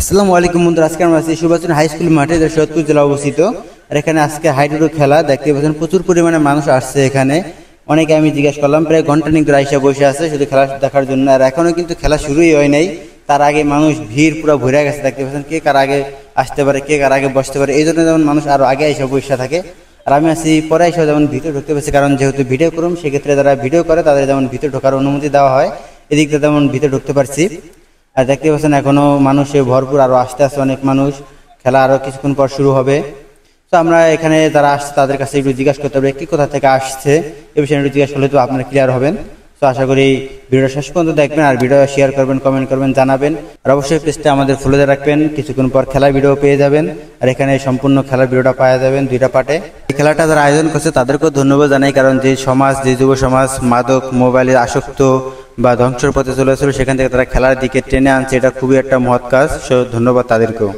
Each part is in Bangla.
আসসালামু আলাইকুম বন্ধুরা, আজকে আমরা আছি সুভাষচন্দ্র হাই স্কুল মাঠে, যা সৈয়দপুর জেলা অবস্থিত। আর এখানে আজকে হাইডুডু খেলা দেখতে পাচ্ছেন, প্রচুর পরিমাণে মানুষ আসছে এখানে। অনেকে আমি জিজ্ঞাসা করলাম, প্রায় ঘন্টানিক ধরে আইসা বসে আছে শুধু খেলা দেখার জন্য। আর এখনো কিন্তু খেলা শুরুই হয় নাই, তার আগে মানুষ ভিড় পুরো ভরে গেছে। দেখতে পাচ্ছেন কে কার আগে আসতে পারে, কে কার আগে বসতে পারে, এই জন্য যেমন মানুষ আরো আগে আইসা বসে থাকে। আর আমি আছি পরে আইসা যেমন ভিতরে ঢুকতে পারছি, কারণ যেহেতু ভিডিও করুম, সেক্ষেত্রে যারা ভিডিও করে তাদের যেমন ভিতরে ঢোকার অনুমতি দেওয়া হয়, এদিক থেকে যেমন ভিতরে ঢুকতে পারছি। আর দেখতে পাচ্ছেন এখনো মানুষে ভরপুর, আরো আসতে আসতে অনেক মানুষ। খেলা আরো কিছুক্ষণ পর শুরু হবে। তো আমরা এখানে যারা আসছে তাদের কাছে একটু জিজ্ঞাসা করতে হবে কি কোথা থেকে আসছে, এ বিষয়ে একটু জিজ্ঞাসা করলে তো আপনারা ক্লিয়ার হবেন। তো আশা করি ভিডিওটা শেষ পর্যন্ত দেখবেন, আর ভিডিও শেয়ার করবেন, কমেন্ট করবেন, জানাবেন। আর অবশ্যই পেজটা আমাদের ফলো দিয়ে রাখবেন, কিছুক্ষণ পর খেলার ভিডিও পেয়ে যাবেন। আর এখানে সম্পূর্ণ খেলার ভিডিওটা পাওয়া যাবেন দুইটা পার্টে। এই খেলাটা যারা আয়োজন করছে তাদেরকেও ধন্যবাদ জানাই, কারণ যে সমাজ, যে যুব সমাজ মাদক মোবাইলে আসক্ত বা ধ্বংসের পথে চলেছিল, সেখান থেকে তারা খেলার দিকে টেনে আনছে, এটা খুবই একটা মহৎ কাজ। ধন্যবাদ তাদেরকেও।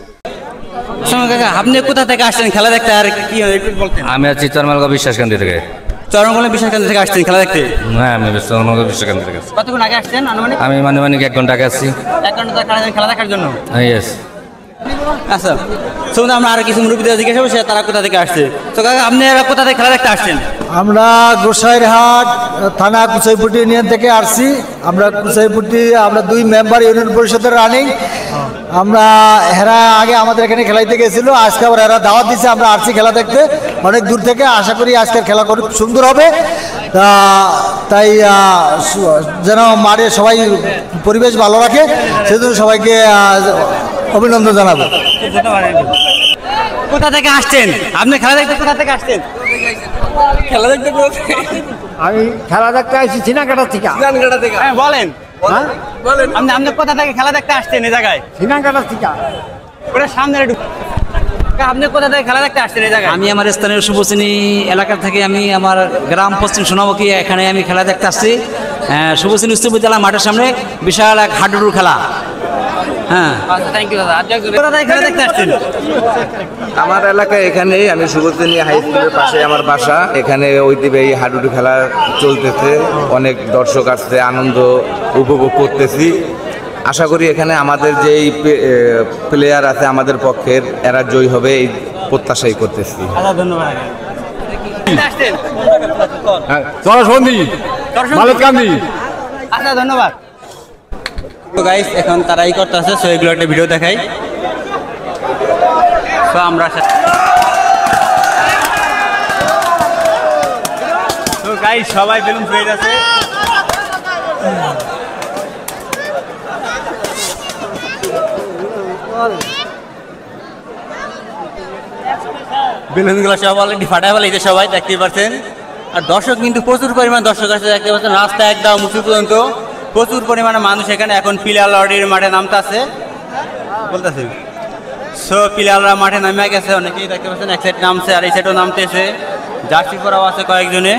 আপনি কোথা থেকে আসছেন খেলা দেখতে, আর কি বলতেন? আমি আছি চরমালগা বিশ্বাসকান্দি থেকে। চরমকলা বিশ্বাসকান্দি থেকে আসছেন খেলা দেখতে? হ্যাঁ, আমি চরমালগা বিশ্বাসকান্দি থেকে। কতক্ষণ আগে আসছেন? আমি মানিমানিক 1 ঘন্টা আগে আসছি। 1 ঘন্টা খেলা দেখার জন্য? ইয়েস। আচ্ছা, শুনুন আমরা আরো কিছু মুরব্বীদের জিজ্ঞাসা করবো তারা কোথা থেকে আসছে। তো কাকা, আপনারা কোথা থেকে খেলা দেখতে আসছেন? আমরা গোসাইরহাট থানা কুচাইপুটি ইউনিয়ন থেকে আসছি। আমরা কুচাইপুটি, আমরা 2 মেম্বার ইউনিয়ন পরিষদের রানিং। আমরা এরা আগে আমাদের এখানে খেলাইতে গেছিল, আজকে আবার এরা দাওয়াত দিচ্ছে, আমরা আসছি খেলা দেখতে অনেক দূর থেকে। আশা করি আজকের খেলা খুব সুন্দর হবে। তাই যেন মাঠে সবাই পরিবেশ ভালো রাখে, সেজন্য সবাইকে অভিনন্দন জানাবো। কোথা থেকে আসছেন আপনি খেলা দেখতে? কোথা থেকে আসছেন খেলা দেখতে? আমি খেলা দেখতে আসছি সিনাকাটা থেকে। হ্যাঁ বলেন, আপনি কোথা থেকে খেলা দেখতে আসছেন এই জায়গায়? সিনাকাটা থেকে। ওটা সামনে একটু। আপনি কোথা থেকে খেলা দেখতে আসছেন এই জায়গায়? আমি আমার স্থানীয় শুভশ্রেণী এলাকা থেকে, আমি আমার গ্রাম পশ্চিম সোনামুখী, এখানে আমি খেলা দেখতে আসছি। শুভশ্রেণী উচ্চ বিদ্যালয় মাঠের সামনে বিশাল এক হাডুডুর খেলা। হ্যাঁ, থ্যাংক ইউ দাদা। কোথা থেকে খেলা দেখতে আসছেন? আমার এলাকায় এখানেই, আমি সুবোধনী হাই স্কুলের পাশে আমার বাসা। এখানে ঐতিহ্যবাহী হাডুডু খেলা চলতেছে, অনেক দর্শক আসছে, আনন্দ উপভোগ করতেছি। আশা করি এখানে আমাদের যেই প্লেয়ার আছে আমাদের পক্ষের, এরা জয়ী হবে এই প্রত্যাশাই করতেছি। ধন্যবাদ। আচ্ছা, ধন্যবাদ। তো গাইস, এখন তারাই করতে আছে, সো এগুলো একটা ভিডিও দেখাই। তো আমরা তো গাইস সবাই বেলুন ফুয়ে আছে। বেলুনগুলো সব অলরেডি ফাটাই ফেলাইছে, সবাই দেখতে পাচ্ছেন। আর দর্শক কিন্তু প্রচুর পরিমাণ দর্শক আছে, দেখতে পাচ্ছেন। রাস্তা একদম উঁচু পর্যন্ত প্রচুর পরিমাণে মানুষ এখানে এখন প্লেয়ার লড়ির মাঠে নামতেছে বলতেছে। সো প্লেয়াররা মাঠে নামে গেছে, অনেকেই দেখতে পাচ্ছেন। এক সাইড নামছে আর এই সাইডও নামতেছে, জার্সি পরাও আছে কয়েকজনে।